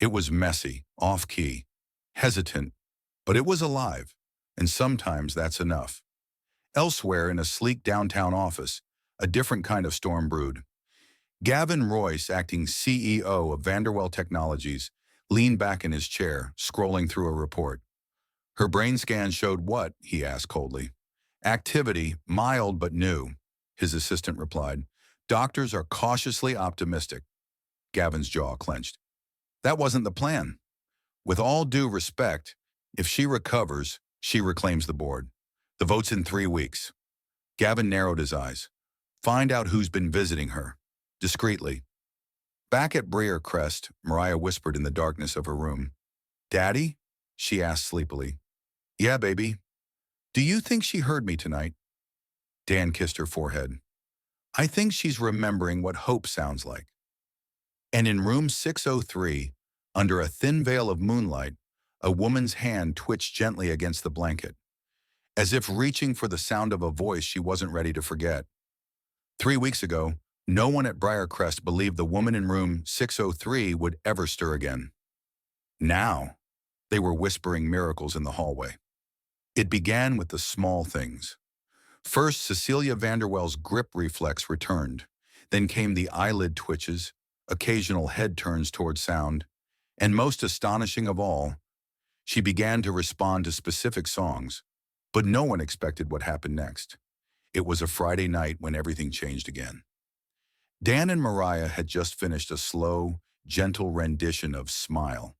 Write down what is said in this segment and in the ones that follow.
It was messy, off-key, hesitant, but it was alive, and sometimes that's enough. Elsewhere in a sleek downtown office, a different kind of storm brewed. Gavin Royce, acting CEO of Vanderwell Technologies, leaned back in his chair, scrolling through a report. Her brain scan showed what? He asked coldly. Activity, mild but new, his assistant replied. Doctors are cautiously optimistic. Gavin's jaw clenched. That wasn't the plan. With all due respect, if she recovers, she reclaims the board. The vote's in 3 weeks. Gavin narrowed his eyes. Find out who's been visiting her. Discreetly. Back at Crest, Mariah whispered in the darkness of her room. Daddy? She asked sleepily. Yeah, baby. Do you think she heard me tonight? Dan kissed her forehead. I think she's remembering what hope sounds like. And in room 603, under a thin veil of moonlight, a woman's hand twitched gently against the blanket, as if reaching for the sound of a voice she wasn't ready to forget. 3 weeks ago, no one at Crest believed the woman in room 603 would ever stir again. Now, they were whispering miracles in the hallway. It began with the small things. First, Cecilia Vanderwell's grip reflex returned. Then came the eyelid twitches, occasional head turns toward sound, and most astonishing of all, she began to respond to specific songs, but no one expected what happened next. It was a Friday night when everything changed again. Dan and Mariah had just finished a slow, gentle rendition of Smile.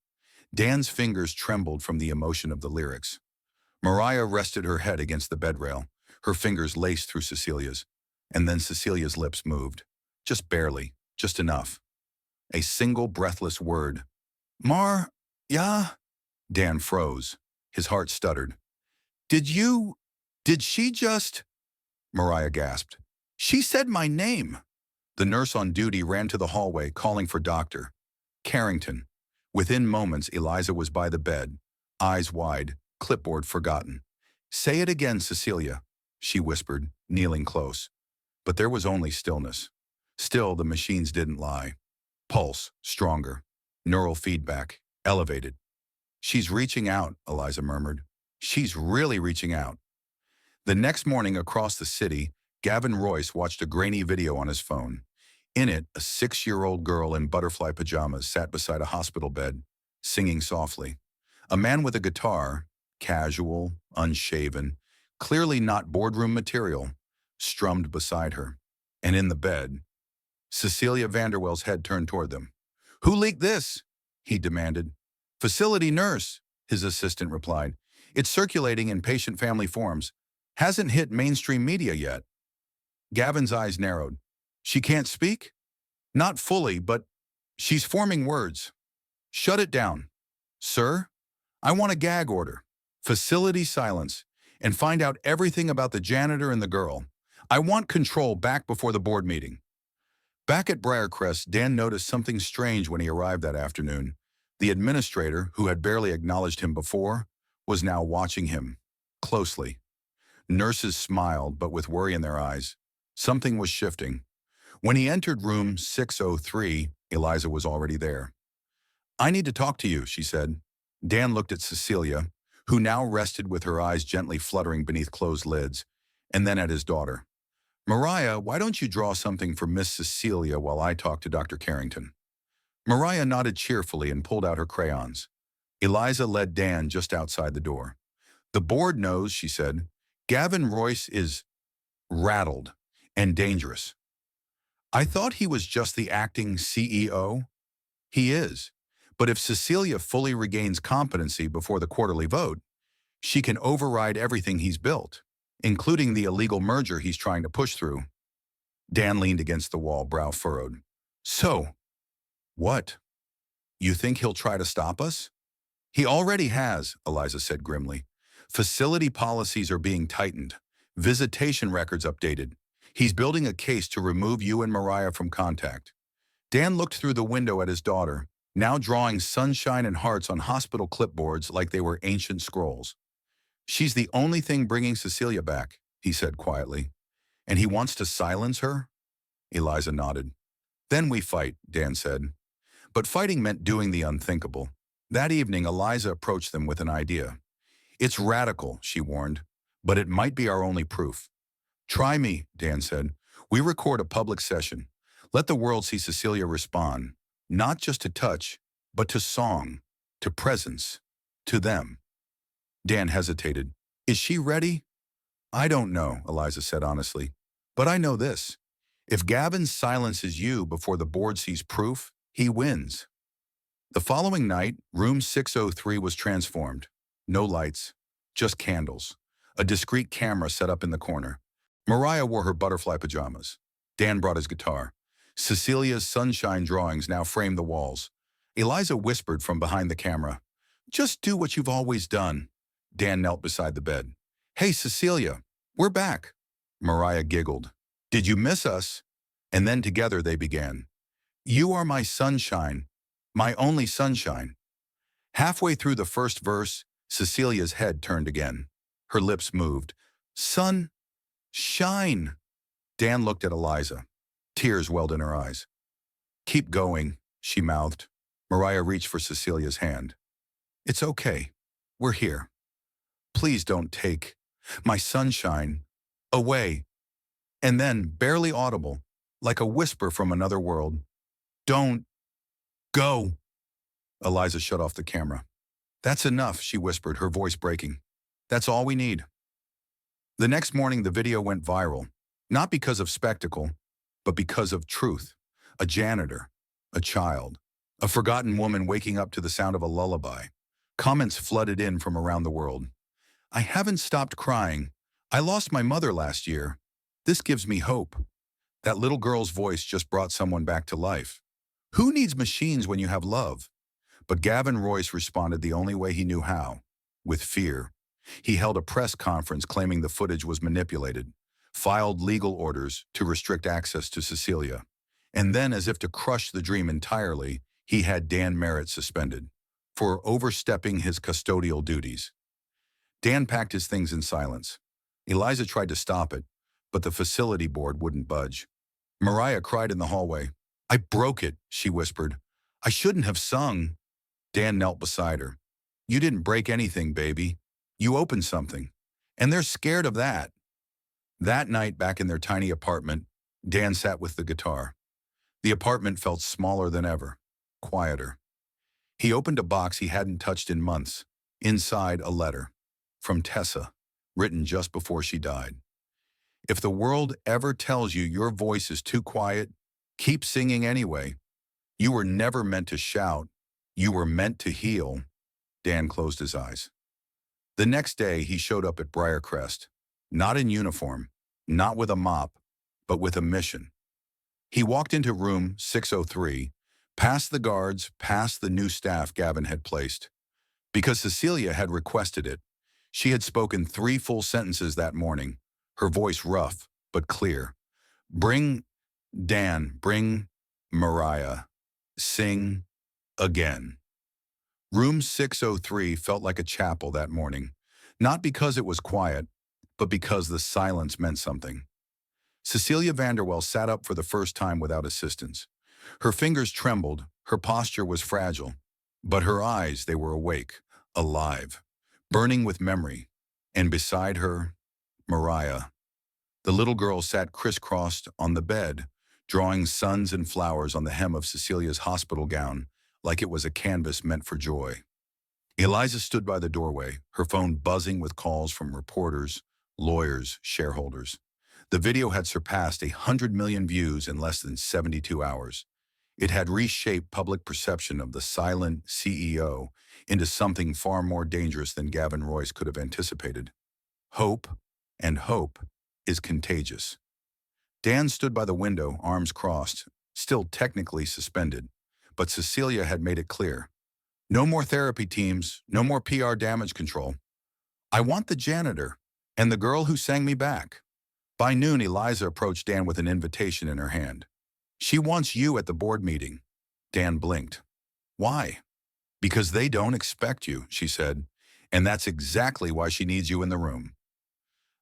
Dan's fingers trembled from the emotion of the lyrics. Mariah rested her head against the bedrail, her fingers laced through Cecilia's, and then Cecilia's lips moved. Just barely, just enough. A single breathless word. Yeah? Dan froze. His heart stuttered. Did she just? Mariah gasped. She said my name. The nurse on duty ran to the hallway, calling for Dr. Carrington. Within moments, Eliza was by the bed, eyes wide, clipboard forgotten. Say it again, Cecilia, she whispered, kneeling close. But there was only stillness. Still, the machines didn't lie. Pulse, stronger. Neural feedback, elevated. She's reaching out, Eliza murmured. She's really reaching out. The next morning across the city, Gavin Royce watched a grainy video on his phone. In it, a 6-year-old girl in butterfly pajamas sat beside a hospital bed, singing softly. A man with a guitar, casual, unshaven, clearly not boardroom material, strummed beside her. And in the bed, Cecilia Vanderwell's head turned toward them. Who leaked this? He demanded. Facility nurse, his assistant replied. It's circulating in patient family forums. Hasn't hit mainstream media yet. Gavin's eyes narrowed. She can't speak? Not fully, but she's forming words. Shut it down. Sir, I want a gag order. Facility silence. And find out everything about the janitor and the girl. I want control back before the board meeting. Back at Crest, Dan noticed something strange when he arrived that afternoon. The administrator, who had barely acknowledged him before, was now watching him closely. Nurses smiled, but with worry in their eyes. Something was shifting. When he entered room 603, Eliza was already there. I need to talk to you, she said. Dan looked at Cecilia, who now rested with her eyes gently fluttering beneath closed lids, and then at his daughter. Mariah, why don't you draw something for Miss Cecilia while I talk to Dr. Carrington? Mariah nodded cheerfully and pulled out her crayons. Eliza led Dan just outside the door. The board knows, she said. Gavin Royce is rattled and dangerous. I thought he was just the acting CEO. He is. But if Cecilia fully regains competency before the quarterly vote, she can override everything he's built, including the illegal merger he's trying to push through. Dan leaned against the wall, brow furrowed. So, what? You think he'll try to stop us? He already has, Eliza said grimly. Facility policies are being tightened. Visitation records updated. He's building a case to remove you and Mariah from contact. Dan looked through the window at his daughter, now drawing sunshine and hearts on hospital clipboards like they were ancient scrolls. She's the only thing bringing Cecilia back, he said quietly. And he wants to silence her? Eliza nodded. Then we fight, Dan said. But fighting meant doing the unthinkable. That evening, Eliza approached them with an idea. It's radical, she warned, but it might be our only proof. Try me, Dan said. We record a public session. Let the world see Cecilia respond, not just to touch, but to song, to presence, to them. Dan hesitated. Is she ready? I don't know, Eliza said honestly. But I know this. If Gavin silences you before the board sees proof, he wins. The following night, room 603 was transformed. No lights, just candles. A discreet camera set up in the corner. Mariah wore her butterfly pajamas. Dan brought his guitar. Cecilia's sunshine drawings now framed the walls. Eliza whispered from behind the camera, "Just do what you've always done." Dan knelt beside the bed. "Hey, Cecilia, we're back." Mariah giggled. "Did you miss us?" And then together they began. "You are my sunshine, my only sunshine." Halfway through the first verse, Cecilia's head turned again. Her lips moved. "Sun, shine." Dan looked at Eliza. Tears welled in her eyes. "Keep going," she mouthed. Mariah reached for Cecilia's hand. "It's okay. We're here. Please don't take my sunshine away." And then, barely audible, like a whisper from another world, "Don't go." Eliza shut off the camera. "That's enough," she whispered, her voice breaking. "That's all we need." The next morning, the video went viral, not because of spectacle, but because of truth. A janitor, a child, a forgotten woman waking up to the sound of a lullaby. Comments flooded in from around the world. "I haven't stopped crying. I lost my mother last year. This gives me hope." That little girl's voice just brought someone back to life. Who needs machines when you have love? But Gavin Royce responded the only way he knew how, with fear. He held a press conference claiming the footage was manipulated, filed legal orders to restrict access to Cecilia, and then, as if to crush the dream entirely, he had Dan Merritt suspended for overstepping his custodial duties. Dan packed his things in silence. Eliza tried to stop it, but the facility board wouldn't budge. Mariah cried in the hallway. "I broke it," she whispered. "I shouldn't have sung." Dan knelt beside her. "You didn't break anything, baby. You opened something. And they're scared of that." That night, back in their tiny apartment, Dan sat with the guitar. The apartment felt smaller than ever, quieter. He opened a box he hadn't touched in months. Inside, a letter. From Tessa, written just before she died. "If the world ever tells you your voice is too quiet, keep singing anyway. You were never meant to shout. You were meant to heal." Dan closed his eyes. The next day, he showed up at Briarcrest, not in uniform, not with a mop, but with a mission. He walked into room 603, past the guards, past the new staff Gavin had placed. Because Cecilia had requested it, she had spoken 3 full sentences that morning, her voice rough but clear. "Bring Dan, bring Mariah, sing again." Room 603 felt like a chapel that morning, not because it was quiet, but because the silence meant something. Cecilia Vanderwell sat up for the first time without assistance. Her fingers trembled, her posture was fragile, but her eyes, they were awake, alive, burning with memory. And beside her, Mariah. The little girl sat crisscrossed on the bed, drawing suns and flowers on the hem of Cecilia's hospital gown, like it was a canvas meant for joy. Eliza stood by the doorway, her phone buzzing with calls from reporters, lawyers, shareholders. The video had surpassed 100 million views in less than 72 hours. It had reshaped public perception of the silent CEO into something far more dangerous than Gavin Royce could have anticipated. Hope, and hope, is contagious. Dan stood by the window, arms crossed, still technically suspended, but Cecilia had made it clear. No more therapy teams, no more PR damage control. I want the janitor, and the girl who sang me back. By noon, Eliza approached Dan with an invitation in her hand. "She wants you at the board meeting." Dan blinked. "Why?" "Because they don't expect you," she said, "and that's exactly why she needs you in the room."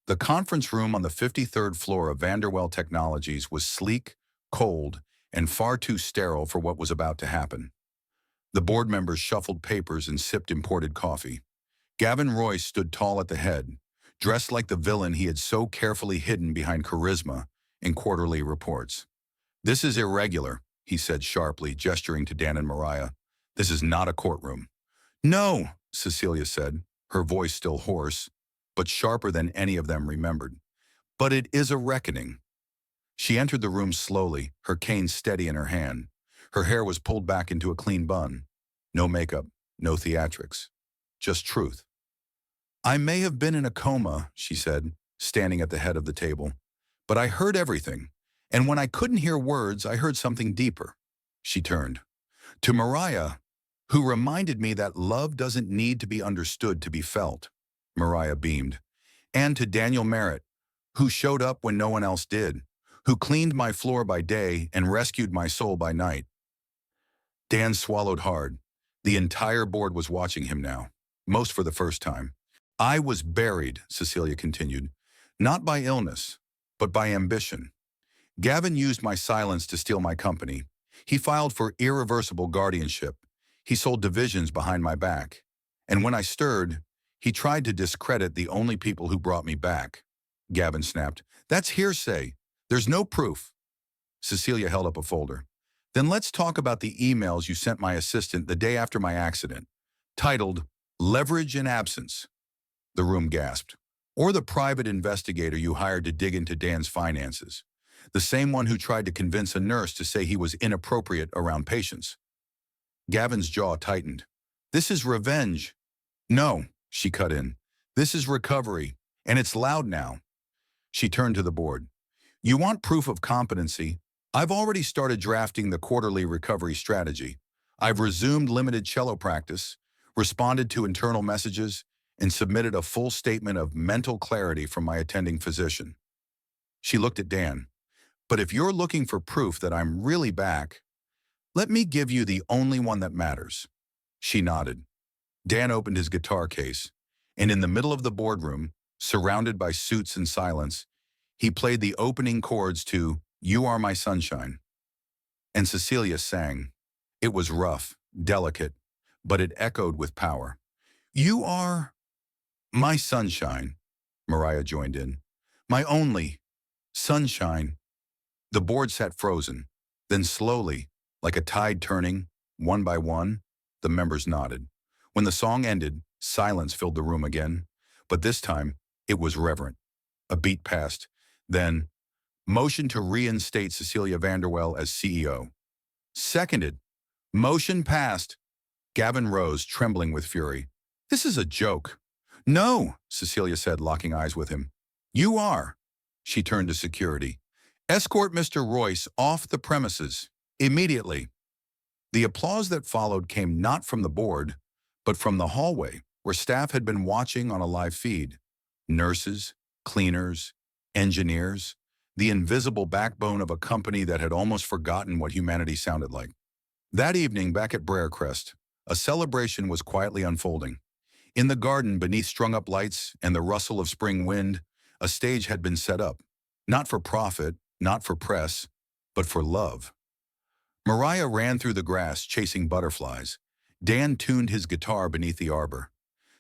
The conference room on the 53rd floor of Vanderwell Technologies was sleek, cold, and far too sterile for what was about to happen. The board members shuffled papers and sipped imported coffee. Gavin Royce stood tall at the head, dressed like the villain he had so carefully hidden behind charisma in quarterly reports. "This is irregular," he said sharply, gesturing to Dan and Mariah. "This is not a courtroom." "No," Cecilia said, her voice still hoarse, but sharper than any of them remembered. "But it is a reckoning." She entered the room slowly, her cane steady in her hand. Her hair was pulled back into a clean bun. No makeup, no theatrics, just truth. "I may have been in a coma," she said, standing at the head of the table, "but I heard everything. And when I couldn't hear words, I heard something deeper." She turned to Mariah, who reminded me that love doesn't need to be understood to be felt. Mariah beamed. "And to Daniel Merritt, who showed up when no one else did, who cleaned my floor by day and rescued my soul by night." Dan swallowed hard. The entire board was watching him now, most for the first time. "I was buried," Cecilia continued, "not by illness, but by ambition. Gavin used my silence to steal my company. He filed for irreversible guardianship. He sold divisions behind my back. And when I stirred, he tried to discredit the only people who brought me back." Gavin snapped. "That's hearsay. There's no proof." Cecilia held up a folder. "Then let's talk about the emails you sent my assistant the day after my accident, titled Leverage in Absence." The room gasped. "Or the private investigator you hired to dig into Dan's finances. The same one who tried to convince a nurse to say he was inappropriate around patients." Gavin's jaw tightened. "This is revenge." "No," she cut in. "This is recovery, and it's loud now." She turned to the board. "You want proof of competency? I've already started drafting the quarterly recovery strategy. I've resumed limited cello practice, responded to internal messages, and submitted a full statement of mental clarity from my attending physician." She looked at Dan. "But if you're looking for proof that I'm really back, let me give you the only one that matters." She nodded. Dan opened his guitar case, and in the middle of the boardroom, surrounded by suits and silence, he played the opening chords to "You Are My Sunshine." And Cecilia sang. It was rough, delicate, but it echoed with power. "You are my sunshine," Mariah joined in. "My only sunshine." The board sat frozen. Then slowly, like a tide turning, one by one, the members nodded. When the song ended, silence filled the room again, but this time it was reverent. A beat passed. Then, "Motion to reinstate Cecilia Vanderwell as CEO." "Seconded." "Motion passed." Gavin rose, trembling with fury. "This is a joke." "No," Cecilia said, locking eyes with him. "You are." She turned to security. "Escort Mr. Royce off the premises, immediately." The applause that followed came not from the board, but from the hallway, where staff had been watching on a live feed. Nurses, cleaners, engineers, the invisible backbone of a company that had almost forgotten what humanity sounded like. That evening, back at Briarcrest, a celebration was quietly unfolding. In the garden, beneath strung-up lights and the rustle of spring wind, a stage had been set up, not for profit, not for press, but for love. Mariah ran through the grass, chasing butterflies. Dan tuned his guitar beneath the arbor.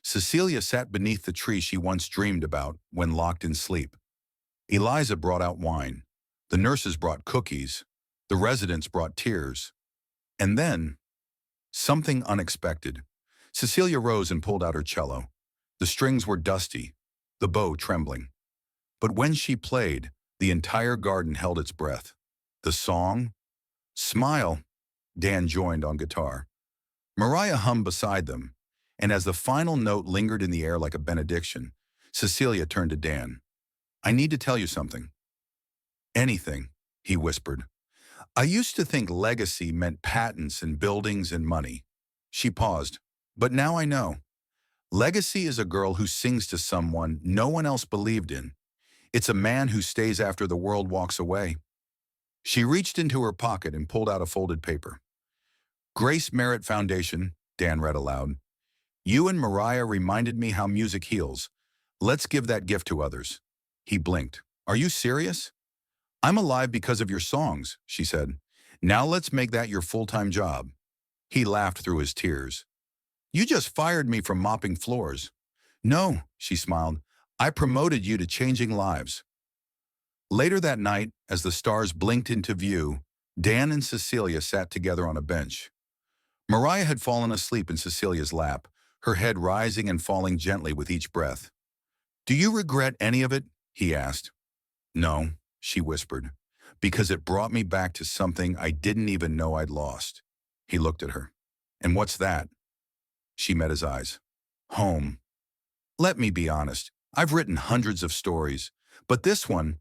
Cecilia sat beneath the tree she once dreamed about when locked in sleep. Eliza brought out wine. The nurses brought cookies. The residents brought tears. And then, something unexpected. Cecilia rose and pulled out her cello. The strings were dusty, the bow trembling. But when she played, the entire garden held its breath. The song? "Smile." Dan joined on guitar. Mariah hummed beside them, and as the final note lingered in the air like a benediction, Cecilia turned to Dan. "I need to tell you something." "Anything," he whispered. "I used to think legacy meant patents and buildings and money." She paused. "But now I know. Legacy is a girl who sings to someone no one else believed in. It's a man who stays after the world walks away." She reached into her pocket and pulled out a folded paper. "Grace Merritt Foundation," Dan read aloud. "You and Mariah reminded me how music heals. Let's give that gift to others." He blinked. "Are you serious?" "I'm alive because of your songs," she said. "Now let's make that your full-time job." He laughed through his tears. You just fired me from mopping floors. No, she smiled. I promoted you to changing lives. Later that night, as the stars blinked into view, Dan and Cecilia sat together on a bench. Mariah had fallen asleep in Cecilia's lap, her head rising and falling gently with each breath. Do you regret any of it? He asked. No, she whispered, because it brought me back to something I didn't even know I'd lost. He looked at her. And what's that? She met his eyes. Home. Let me be honest. I've written hundreds of stories, but this one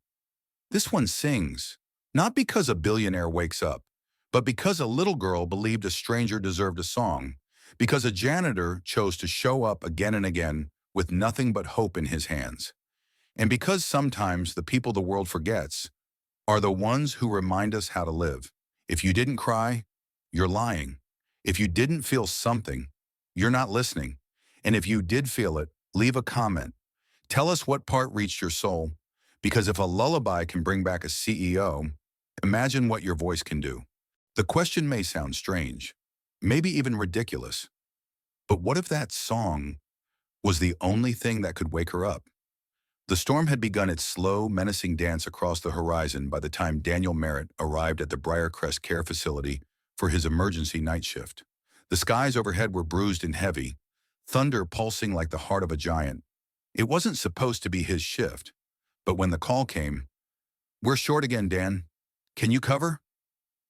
sings. Not because a billionaire wakes up, but because a little girl believed a stranger deserved a song, because a janitor chose to show up again and again with nothing but hope in his hands, and because sometimes the people the world forgets are the ones who remind us how to live. If you didn't cry, you're lying. If you didn't feel something, you're not listening. And if you did feel it, leave a comment. Tell us what part reached your soul, because if a lullaby can bring back a CEO, imagine what your voice can do. The question may sound strange, maybe even ridiculous, but what if that song was the only thing that could wake her up? The storm had begun its slow, menacing dance across the horizon by the time Daniel Merritt arrived at the Briarcrest Care Facility for his emergency night shift. The skies overhead were bruised and heavy, thunder pulsing like the heart of a giant. It wasn't supposed to be his shift, but when the call came, "We're short again, Dan. Can you cover?"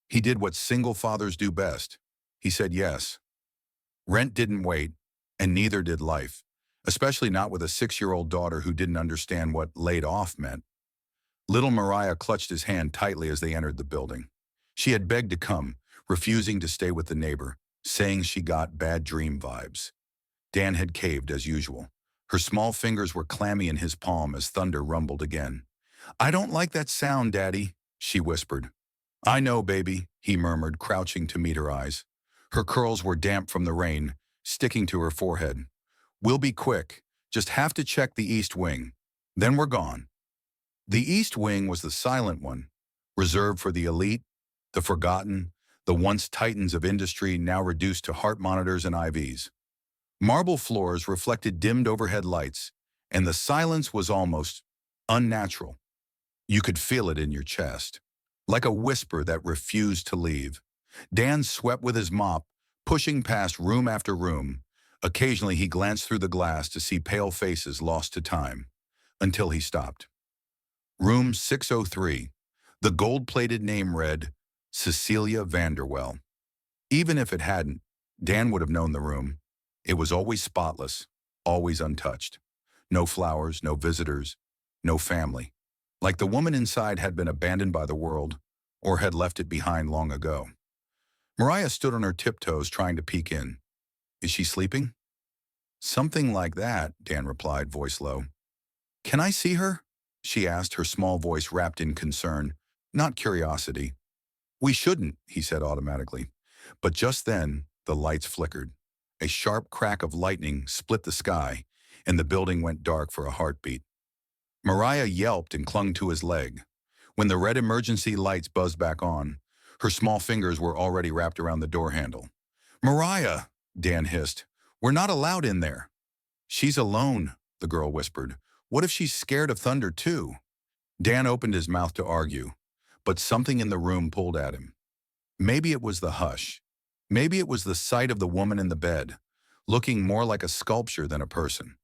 He did what single fathers do best. He said yes. Rent didn't wait, and neither did life, especially not with a 6-year-old daughter who didn't understand what laid off meant. Little Mariah clutched his hand tightly as they entered the building. She had begged to come, refusing to stay with the neighbor, saying she got bad dream vibes. Dan had caved as usual. Her small fingers were clammy in his palm as thunder rumbled again. "I don't like that sound, Daddy," she whispered. "I know, baby," he murmured, crouching to meet her eyes. Her curls were damp from the rain, sticking to her forehead. "We'll be quick. Just have to check the east wing. Then we're gone." The east wing was the silent one, reserved for the elite, the forgotten, the once titans of industry now reduced to heart monitors and IVs. Marble floors reflected dimmed overhead lights, and the silence was almost unnatural. You could feel it in your chest, like a whisper that refused to leave. Dan swept with his mop, pushing past room after room. Occasionally he glanced through the glass to see pale faces lost to time, until he stopped. Room 603. The gold-plated name read, Cecilia Vanderwell. Even if it hadn't, Dan would have known the room. It was always spotless, always untouched. No flowers, no visitors, no family. Like the woman inside had been abandoned by the world, or had left it behind long ago. Mariah stood on her tiptoes trying to peek in. "Is she sleeping?" "Something like that," Dan replied, voice low. "Can I see her?" she asked, her small voice wrapped in concern, not curiosity. "We shouldn't," he said automatically. But just then, the lights flickered. A sharp crack of lightning split the sky, and the building went dark for a heartbeat. Mariah yelped and clung to his leg. When the red emergency lights buzzed back on, her small fingers were already wrapped around the door handle. "Mariah," Dan hissed, "we're not allowed in there." "She's alone," the girl whispered. "What if she's scared of thunder too?" Dan opened his mouth to argue, but something in the room pulled at him. Maybe it was the hush. Maybe it was the sight of the woman in the bed, looking more like a sculpture than a person.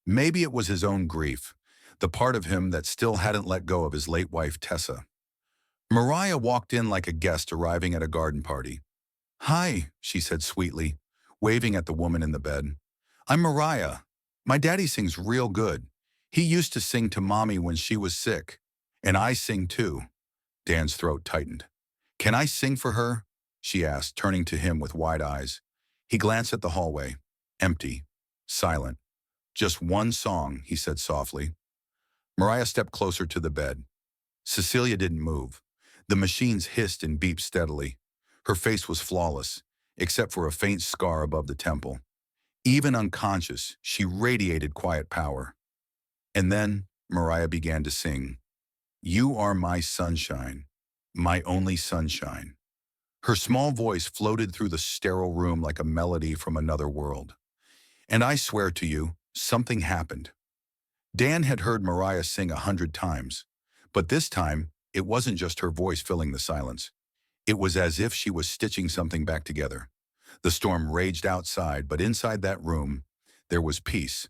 Maybe it was his own grief, the part of him that still hadn't let go of his late wife, Tessa. Mariah walked in like a guest arriving at a garden party. "Hi," she said sweetly, waving at the woman in the bed. "I'm Mariah. My daddy sings real good. He used to sing to Mommy when she was sick. And I sing too." Dan's throat tightened. "Can I sing for her?" she asked, turning to him with wide eyes. He glanced at the hallway. Empty. Silent. "Just one song," he said softly. Mariah stepped closer to the bed. Cecilia didn't move. The machines hissed and beeped steadily. Her face was flawless, except for a faint scar above the temple. Even unconscious, she radiated quiet power. And then Mariah began to sing. "You are my sunshine, my only sunshine." Her small voice floated through the sterile room like a melody from another world. And I swear to you, something happened. Dan had heard Mariah sing 100 times, but this time, it wasn't just her voice filling the silence. It was as if she was stitching something back together. The storm raged outside, but inside that room, there was peace.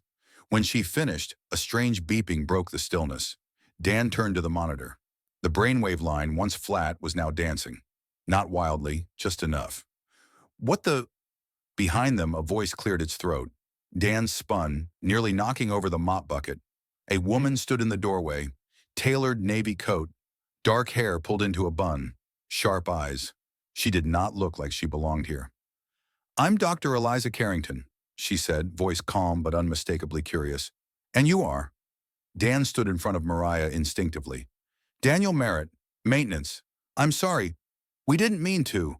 When she finished, a strange beeping broke the stillness. Dan turned to the monitor. The brainwave line, once flat, was now dancing. Not wildly, just enough. What the... Behind them, a voice cleared its throat. Dan spun, nearly knocking over the mop bucket. A woman stood in the doorway, tailored navy coat, dark hair pulled into a bun, sharp eyes. She did not look like she belonged here. "I'm Dr. Eliza Carrington," she said, voice calm but unmistakably curious. "And you are?" Dan stood in front of Mariah instinctively. "Daniel Merritt, maintenance. I'm sorry. We didn't mean to."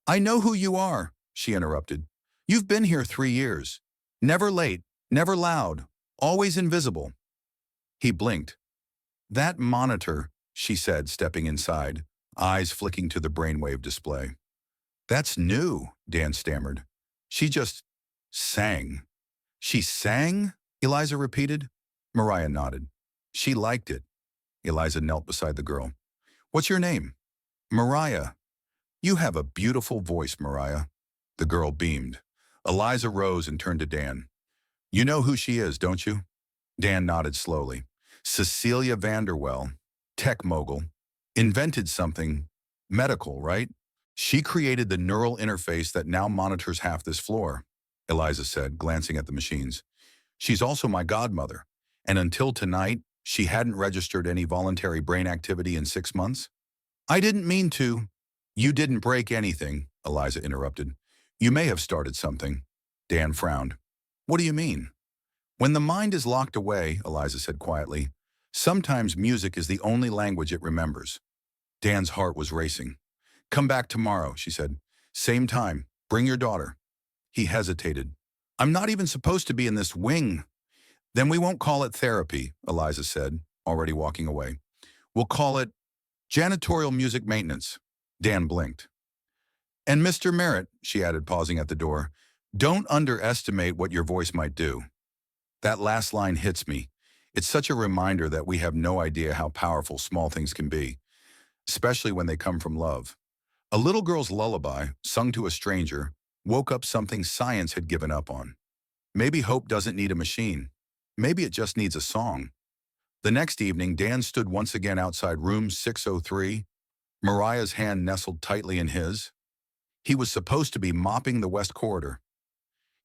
"I know who you are," she interrupted. "You've been here 3 years. Never late, never loud, always invisible." He blinked. "That monitor," she said, stepping inside, eyes flicking to the brainwave display. "That's new," Dan stammered. "She just sang." "She sang?" Eliza repeated. Mariah nodded. "She liked it." Eliza knelt beside the girl. "What's your name?" "Mariah." "You have a beautiful voice, Mariah." The girl beamed. Eliza rose and turned to Dan. "You know who she is, don't you?" Dan nodded slowly. "Cecilia Vanderwell, tech mogul, invented something medical, right? She created the neural interface that now monitors half this floor," Eliza said, glancing at the machines. "She's also my godmother, and until tonight, she hadn't registered any voluntary brain activity in 6 months." "I didn't mean to." "You didn't break anything," Eliza interrupted. "You may have started something." Dan frowned. "What do you mean?" "When the mind is locked away," Eliza said quietly, "sometimes music is the only language it remembers." Dan's heart was racing. "Come back tomorrow," she said. "Same time. Bring your daughter." He hesitated. "I'm not even supposed to be in this wing." "Then we won't call it therapy," Eliza said, already walking away. "We'll call it janitorial music maintenance." Dan blinked. "And Mr. Merritt," she added, pausing at the door, "don't underestimate what your voice might do." That last line hits me. It's such a reminder that we have no idea how powerful small things can be, especially when they come from love. A little girl's lullaby, sung to a stranger, woke up something science had given up on. Maybe hope doesn't need a machine. Maybe it just needs a song. The next evening, Dan stood once again outside room 603, Mariah's hand nestled tightly in his. He was supposed to be mopping the West Corridor.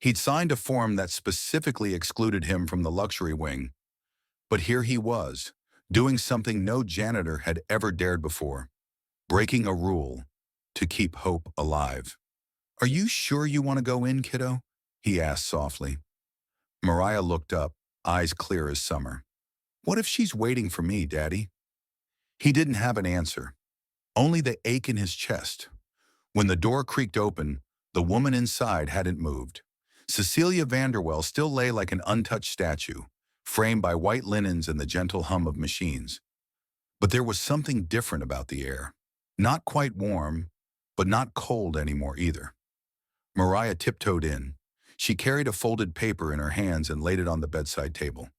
He'd signed a form that specifically excluded him from the luxury wing. But here he was, doing something no janitor had ever dared before, breaking a rule to keep hope alive. "Are you sure you want to go in, kiddo?" he asked softly. Mariah looked up, eyes clear as summer. "What if she's waiting for me, Daddy?" He didn't have an answer, only the ache in his chest. When the door creaked open, the woman inside hadn't moved. Cecilia Vanderwell still lay like an untouched statue, framed by white linens and the gentle hum of machines. But there was something different about the air. Not quite warm, but not cold anymore either. Mariah tiptoed in. She carried a folded paper in her hands and laid it on the bedside table.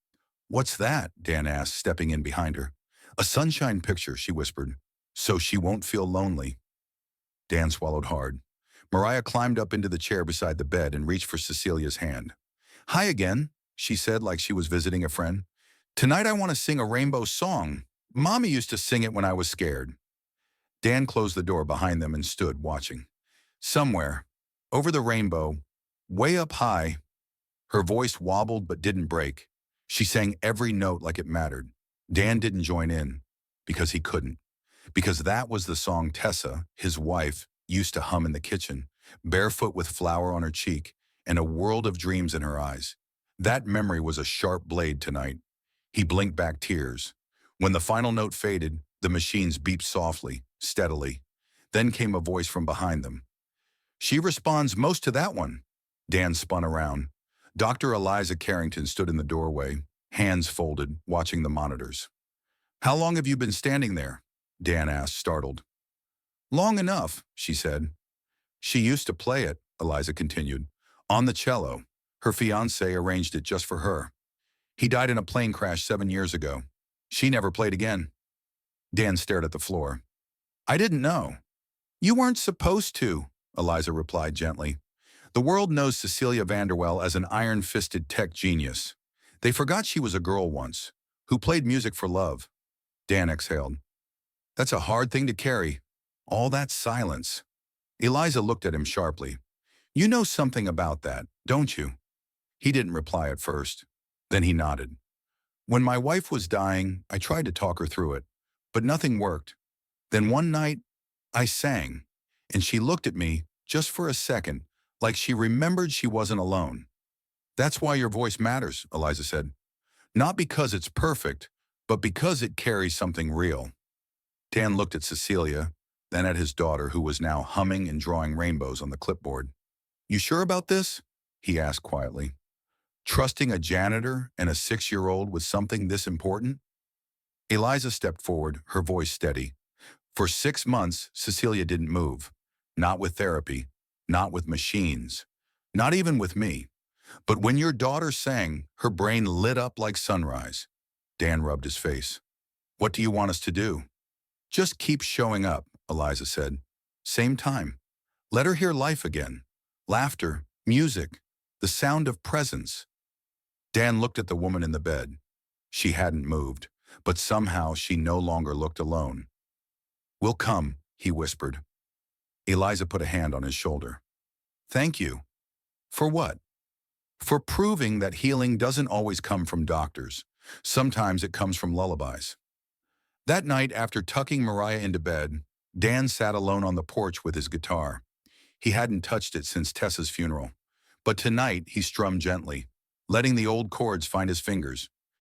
"What's that?" Dan asked, stepping in behind her. "A sunshine picture," she whispered, "so she won't feel lonely." Dan swallowed hard. Mariah climbed up into the chair beside the bed and reached for Cecilia's hand. "Hi again," she said like she was visiting a friend. "Tonight I want to sing a rainbow song. Mommy used to sing it when I was scared." Dan closed the door behind them and stood watching. Somewhere, over the rainbow, way up high, her voice wobbled but didn't break. She sang every note like it mattered. Dan didn't join in, because he couldn't. Because that was the song Tessa, his wife, used to hum in the kitchen, barefoot with flour on her cheek and a world of dreams in her eyes. That memory was a sharp blade tonight. He blinked back tears. When the final note faded, the machines beeped softly, steadily. Then came a voice from behind them. "She responds most to that one." Dan spun around. Dr. Eliza Carrington stood in the doorway, hands folded, watching the monitors. "How long have you been standing there?" Dan asked, startled. "Long enough," she said. She used to play it, Eliza continued, on the cello. Her fiancé arranged it just for her. He died in a plane crash 7 years ago. She never played again. Dan stared at the floor. I didn't know. You weren't supposed to, Eliza replied gently. The world knows Cecilia Vanderwell as an iron-fisted tech genius. They forgot she was a girl once, who played music for love. Dan exhaled. That's a hard thing to carry. All that silence. Eliza looked at him sharply. You know something about that, don't you? He didn't reply at first. Then he nodded. When my wife was dying, I tried to talk her through it, but nothing worked. Then one night, I sang, and she looked at me, just for a second, like she remembered she wasn't alone. That's why your voice matters, Eliza said. Not because it's perfect, but because it carries something real. Dan looked at Cecilia, then at his daughter, who was now humming and drawing rainbows on the clipboard. You sure about this? He asked quietly. Trusting a janitor and a 6-year-old with something this important? Eliza stepped forward, her voice steady. For 6 months, Cecilia didn't move. Not with therapy, not with machines, not even with me. But when your daughter sang, her brain lit up like sunrise. Dan rubbed his face. What do you want us to do? Just keep showing up, Eliza said. Same time. Let her hear life again. Laughter, music, the sound of presence. Dan looked at the woman in the bed. She hadn't moved, but somehow she no longer looked alone. We'll come, he whispered. Eliza put a hand on his shoulder. Thank you. For what? For proving that healing doesn't always come from doctors. Sometimes it comes from lullabies. That night, after tucking Mariah into bed, Dan sat alone on the porch with his guitar. He hadn't touched it since Tessa's funeral. But tonight, he strummed gently, letting the old chords find his fingers.